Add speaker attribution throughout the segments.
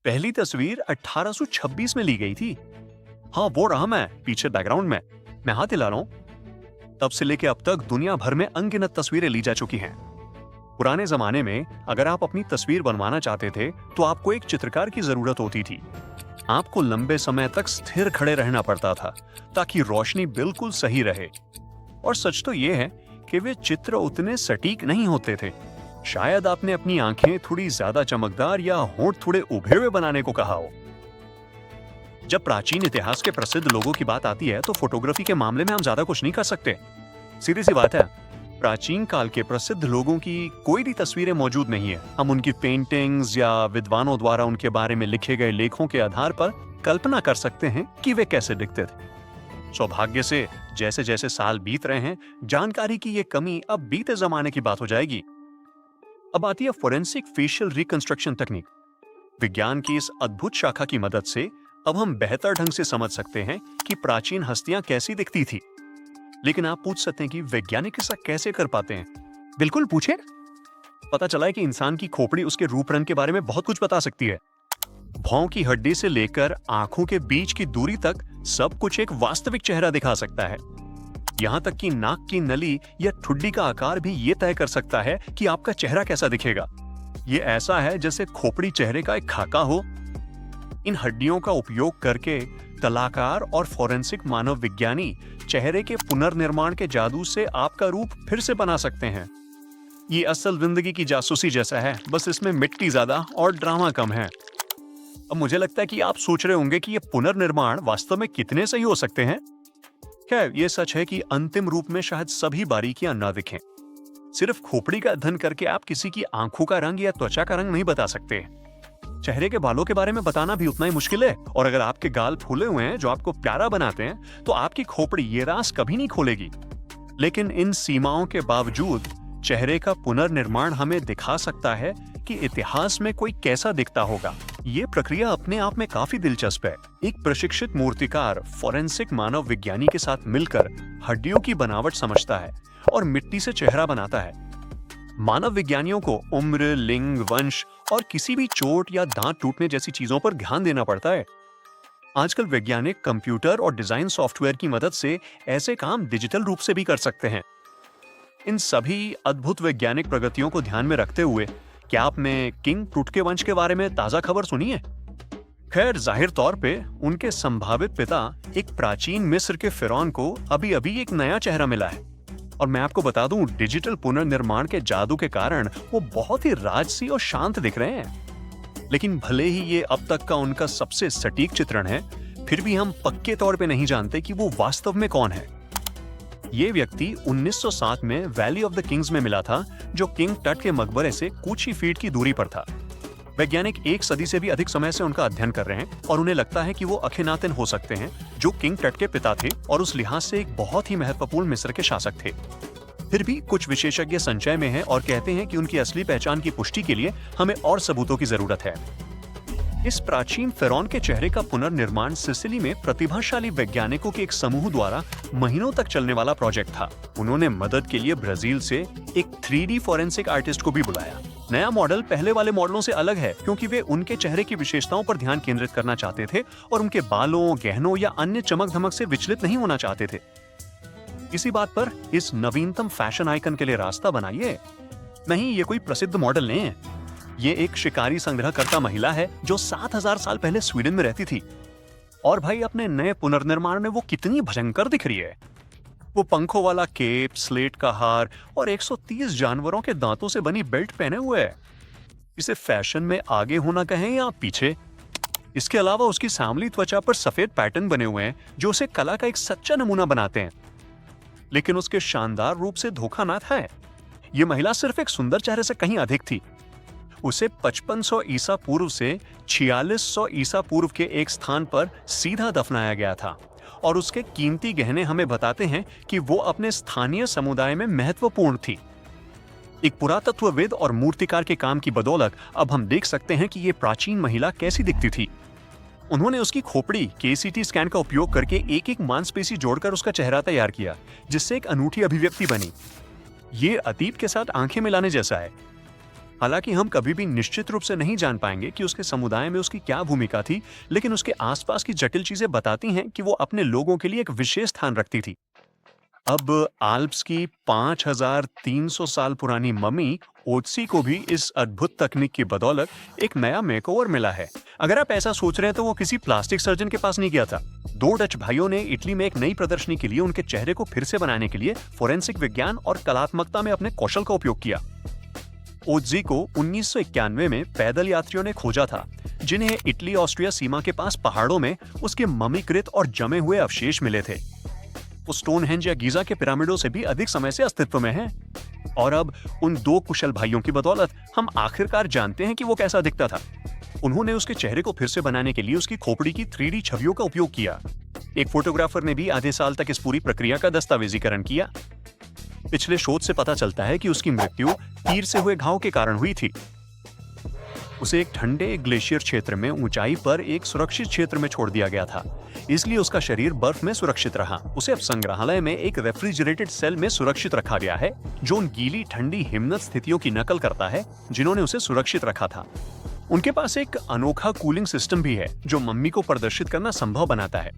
Speaker 1: पहली तस्वीर 1826 में ली गई थी। हाँ, वो रहा मैं पीछे बैकग्राउंड में। मैं हाथ हिला रहा हूं। तब से लेके अब तक दुनिया भर में अनगिनत तस्वीरें ली जा चुकी हैं। पुराने जमाने में अगर आप अपनी तस्वीर बनवाना चाहते थे तो आपको एक चित्रकार की जरूरत होती थी। आपको लंबे समय तक स्थिर खड़े रहना पड़ता था ताकि रोशनी बिल्कुल सही रहे। और सच तो यह है कि वे चित्र उतने सटीक नहीं होते थे। शायद आपने अपनी आंखें थोड़ी ज्यादा चमकदार या होंठ थोड़े उभे हुए बनाने को कहा हो। जब प्राचीन इतिहास के प्रसिद्ध लोगों की बात आती है तो फोटोग्राफी के मामले में हम ज्यादा कुछ नहीं कर सकते। सीधी सी बात है, प्राचीन काल के प्रसिद्ध लोगों की कोई भी तस्वीरें मौजूद नहीं है। हम उनकी पेंटिंग्स या विद्वानों द्वारा उनके बारे में लिखे गए लेखों के आधार पर कल्पना कर सकते हैं कि वे कैसे दिखते थे। सौभाग्य से जैसे जैसे साल बीत रहे हैं, जानकारी की ये कमी अब बीते जमाने की बात हो जाएगी। अब आती है फोरेंसिक फेशियल रिकंस्ट्रक्शन तकनीक। विज्ञान की इस अद्भुत शाखा की मदद से अब हम बेहतर ढंग से समझ सकते हैं कि प्राचीन हस्तियां कैसी दिखती थी। लेकिन आप पूछ सकते हैं कि वैज्ञानिक ऐसा कैसे कर पाते हैं? बिल्कुल पूछे। पता चला है कि इंसान की खोपड़ी उसके रूप रंग के बारे में बहुत कुछ बता सकती है। भौं की हड्डी से लेकर आंखों के बीच की दूरी तक सब कुछ एक वास्तविक चेहरा दिखा सकता है। यहाँ तक कि नाक की नली या ठुड्डी का आकार भी ये तय कर सकता है कि आपका चेहरा कैसा दिखेगा। ये ऐसा है जैसे खोपड़ी चेहरे का एक खाका हो। इन हड्डियों का उपयोग करके कलाकार और फोरेंसिक मानव विज्ञानी चेहरे के पुनर्निर्माण के जादू से आपका रूप फिर से बना सकते हैं। ये असल जिंदगी की जासूसी जैसा है, बस इसमें मिट्टी ज्यादा और ड्रामा कम है। अब मुझे लगता है कि आप सोच रहे होंगे कि ये पुनर्निर्माण वास्तव में कितने सही हो सकते हैं। खैर, ये सच है कि अंतिम रूप में शायद सभी बारीकियां न दिखें। सिर्फ खोपड़ी का अध्ययन करके आप किसी की आंखों का रंग या त्वचा का रंग नहीं बता सकते। चेहरे के बालों के बारे में बताना भी उतना ही मुश्किल है। और अगर आपके गाल फूले हुए हैं जो आपको प्यारा बनाते हैं, तो आपकी खोपड़ी ये राज कभी नहीं खोलेगी। लेकिन इन सीमाओं के बावजूद चेहरे का पुनर्निर्माण हमें दिखा सकता है कि इतिहास में कोई कैसा दिखता होगा। ये प्रक्रिया अपने आप में काफी दिलचस्प है। एक प्रशिक्षित मूर्तिकार फोरेंसिक मानव विज्ञानी के साथ मिलकर हड्डियों की बनावट समझता है और मिट्टी से चेहरा बनाता है। मानव विज्ञानियों को उम्र, लिंग, वंश और किसी भी चोट या दांत टूटने जैसी चीजों पर ध्यान देना पड़ता है। आजकल वैज्ञानिक कंप्यूटर और डिजाइन सॉफ्टवेयर की मदद से ऐसे काम डिजिटल रूप से भी कर सकते हैं। इन सभी अद्भुत वैज्ञानिक प्रगतियों को ध्यान में रखते हुए क्या आपने किंग टूट के वंश के बारे में ताजा खबर सुनी है? खैर, जाहिर तौर पे उनके संभावित पिता एक प्राचीन मिस्र के फिरौन को अभी अभी एक नया चेहरा मिला है। और मैं आपको बता दूं, डिजिटल पुनर्निर्माण के जादू के कारण वो बहुत ही राजसी और शांत दिख रहे हैं। लेकिन भले ही ये अब तक का उनका सबसे सटीक चित्रण है, फिर भी हम पक्के तौर पे नहीं जानते कि वो वास्तव में कौन है। ये व्यक्ति 1907 में वैली ऑफ द किंग्स में मिला था, जो किंग टट के मकबरे से कुछ ही फीट की दूरी पर था। वैज्ञानिक एक सदी से भी अधिक समय से उनका अध्ययन कर रहे हैं और उन्हें लगता है कि वो अखिनातन हो सकते हैं, जो किंग टट के पिता थे और उस लिहाज से एक बहुत ही महत्वपूर्ण मिस्र के शासक थे। फिर भी कुछ विशेषज्ञ संशय में हैं और कहते हैं कि उनकी असली पहचान की पुष्टि के लिए हमें और सबूतों की जरूरत है। इस प्राचीन फिरौन के चेहरे का पुनर्निर्माण सिसिली में प्रतिभाशाली वैज्ञानिकों के एक समूह द्वारा महीनों तक चलने वाला प्रोजेक्ट था। उन्होंने मदद के लिए ब्राजील से एक 3D फोरेंसिक आर्टिस्ट को भी बुलाया। नया मॉडल पहले वाले मॉडलों से अलग है क्योंकि वे उनके चेहरे की विशेषताओं पर ध्यान केंद्रित करना चाहते थे और उनके बालों, गहनों या अन्य चमक धमक से विचलित नहीं होना चाहते थे। इसी बात पर इस नवीनतम फैशन आइकन के लिए रास्ता बनाइए। नहीं, ये कोई प्रसिद्ध मॉडल नहीं है। ये एक शिकारी संग्रहकर्ता महिला है जो 7000 साल पहले स्वीडन में रहती थी। और भाई, अपने नए पुनर्निर्माण में वो कितनी भयंकर दिख रही है। वो पंखों वाला केप, स्लेट का हार और 130 जानवरों के दांतों से बनी बेल्ट पहने हुए है। इसे फैशन में आगे होना कहें या पीछे। इसके अलावा उसकी सांवली त्वचा पर सफेद पैटर्न बने हुए हैं जो उसे कला का एक सच्चा नमूना बनाते हैं। लेकिन उसके शानदार रूप से धोखा ना था। ये महिला सिर्फ एक सुंदर चेहरे से कहीं अधिक थी। उसे 5500 ईसा पूर्व से 4600 ईसा पूर्व के एक स्थान पर सीधा दफनाया गया था और उसके कीमती गहने हमें बताते हैं कि वो अपने स्थानीय समुदाय में महत्वपूर्ण थी। एक पुरातत्वविद और मूर्तिकार के काम की बदौलत अब हम देख सकते हैं कि ये प्राचीन महिला कैसी दिखती थी। उन्होंने उसकी खोपड़ी KCT स्कैन का उपयोग करके एक एक मांसपेशी जोड़कर उसका चेहरा तैयार किया, जिससे एक अनूठी अभिव्यक्ति बनी। ये अतीत के साथ आंखें मिलाने जैसा है। हालांकि हम कभी भी निश्चित रूप से नहीं जान पाएंगे कि उसके समुदाय में उसकी क्या भूमिका थी, लेकिन उसके आसपास की जटिल चीजें बताती हैं कि वो अपने लोगों के लिए एक विशेष स्थान रखती थी। अब आल्प्स की 5300 साल पुरानी मम्मी ओत्सी को भी इस अद्भुत तकनीक की बदौलत एक नया मेकओवर मिला है। अगर आप ऐसा सोच रहे हैं तो वो किसी प्लास्टिक सर्जन के पास नहीं गया था। दो डच भाइयों ने इटली में एक नई प्रदर्शनी के लिए उनके चेहरे को फिर से बनाने के लिए फोरेंसिक विज्ञान और कलात्मकता में अपने कौशल का उपयोग किया। ओत्जी को 1991 में पैदल यात्रियों ने खोजा था, जिन्हें इटली ऑस्ट्रिया सीमा के पास पहाड़ों में उसके ममीकृत और जमे हुए अवशेष मिले थे। वो स्टोनहेंज या गीजा के पिरामिडों से भी अधिक समय से अस्तित्व में हैं। और अब उन दो कुशल भाइयों की बदौलत हम आखिरकार जानते हैं कि वो कैसा दिखता था। उन्होंने उसके चेहरे को फिर से बनाने के लिए उसकी खोपड़ी की 3D छवियों का उपयोग किया। एक फोटोग्राफर ने भी आधे साल तक इस पूरी प्रक्रिया का दस्तावेजीकरण किया। पिछले शोध से पता चलता है कि उसकी मृत्यु तीर से हुए घाव के कारण हुई थी। उसे एक ठंडे ग्लेशियर क्षेत्र में ऊंचाई पर एक सुरक्षित क्षेत्र में छोड़ दिया गया था, इसलिए उसका शरीर बर्फ में सुरक्षित रहा। उसे अब संग्रहालय में एक रेफ्रिजरेटेड सेल में सुरक्षित रखा गया है, जो उन गीली ठंडी हिमनद स्थितियों की नकल करता है जिन्होंने उसे सुरक्षित रखा था। उनके पास एक अनोखा कूलिंग सिस्टम भी है, जो मम्मी को प्रदर्शित करना संभव बनाता है।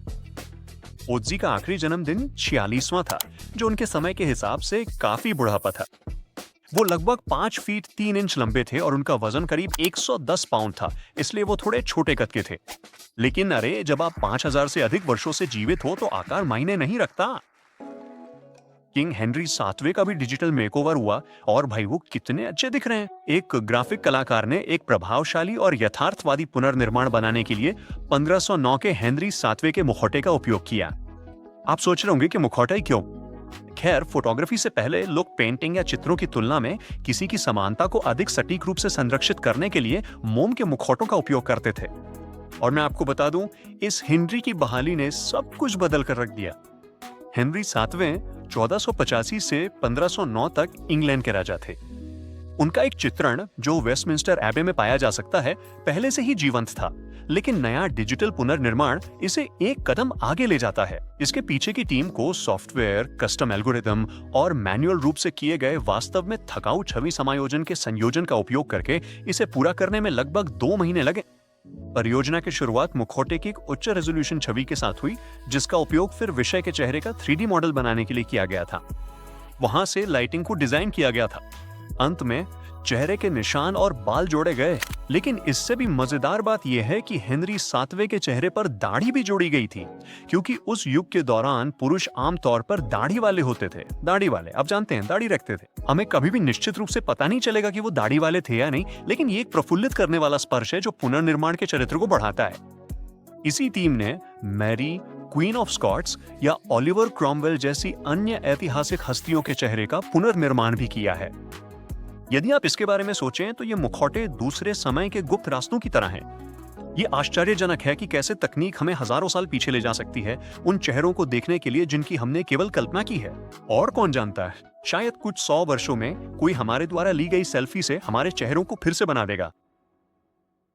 Speaker 1: ओत्जी का आखिरी जन्मदिन 46वां था, जो उनके समय के हिसाब से काफी बुढ़ापा था। वो लगभग 5 फीट 3 इंच लंबे थे और उनका वजन करीब 110 पाउंड था, इसलिए वो थोड़े छोटे कद के थे। लेकिन अरे, जब आप 5000 से अधिक वर्षों से जीवित हो तो आकार मायने नहीं रखता। किंग हेनरी 7वें का भी डिजिटल मेकओवर हुआ और भाई वो कितने अच्छे दिख रहे हैं। एक ग्राफिक कलाकार ने एक प्रभावशाली और यथार्थवादी पुनर्निर्माण बनाने के लिए 1509 के हेनरी 7वें के मुखौटे का उपयोग किया। आप सोच रहे होंगे कि मुखौटा ही क्यों? खैर, फोटोग्राफी से पहले लोग पेंटिंग या चित्रों की तुलना में किसी की समानता को अधिक सटीक रूप से संरक्षित करने के लिए मोम के मुखौटों का उपयोग करते थे। और मैं आपको बता दूं, इस हेनरी की बहाली ने सब कुछ बदल कर रख दिया। हेनरी 7वें 1485 से 1509 तक इंग्लैंड के राजा थे। उनका एक चित्रण, जो वेस्टमिंस्टर एबे में पाया जा सकता है, पहले से ही जीवंत था, लेकिन नया डिजिटल पुनर्निर्माण इसे एक कदम आगे ले जाता है। इसके पीछे की टीम को सॉफ्टवेयर, कस्टम एल्गोरिथम और मैन्युअल रूप से किए गए वास्तव में थकाऊ छवि समायोजन के संयोजन का उपयोग करके इसे पूरा करने में लगभग 2 महीने लगे। परियोजना की शुरुआत मुखौटे की एक उच्च रेजोल्यूशन छवि के साथ हुई, जिसका उपयोग फिर विषय के चेहरे का 3D मॉडल बनाने के लिए किया गया था। वहां से लाइटिंग को डिजाइन किया गया था। अंत में चेहरे के निशान और बाल जोड़े गए, लेकिन इससे भी मजेदार बात यह है कि हेनरी 7वें के चेहरे पर दाढ़ी भी जोड़ी गई थी, क्योंकि उस युग के दौरान पुरुष आमतौर पर दाढ़ी वाले होते थे। दाढ़ी वाले, आप जानते हैं, दाढ़ी रखते थे। हमें कभी भी निश्चित रूप से पता नहीं चलेगा कि वो दाढ़ी वाले थे या नहीं, लेकिन ये एक प्रफुल्लित करने वाला स्पर्श है जो पुनर्निर्माण के चरित्र को बढ़ाता है। इसी टीम ने मैरी, क्वीन ऑफ स्कॉट्स या ओलिवर क्रॉमवेल जैसी अन्य ऐतिहासिक हस्तियों के चेहरे का पुनर्निर्माण भी किया है। यदि आप इसके बारे में सोचें तो ये मुखौटे दूसरे समय के गुप्त रास्तों की तरह हैं। ये आश्चर्यजनक है कि कैसे तकनीक हमें हजारों साल पीछे ले जा सकती है, उन चेहरों को देखने के लिए जिनकी हमने केवल कल्पना की है। और कौन जानता है, शायद कुछ 100 वर्षों में कोई हमारे द्वारा ली गई सेल्फी से हमारे चेहरों को फिर से बना देगा।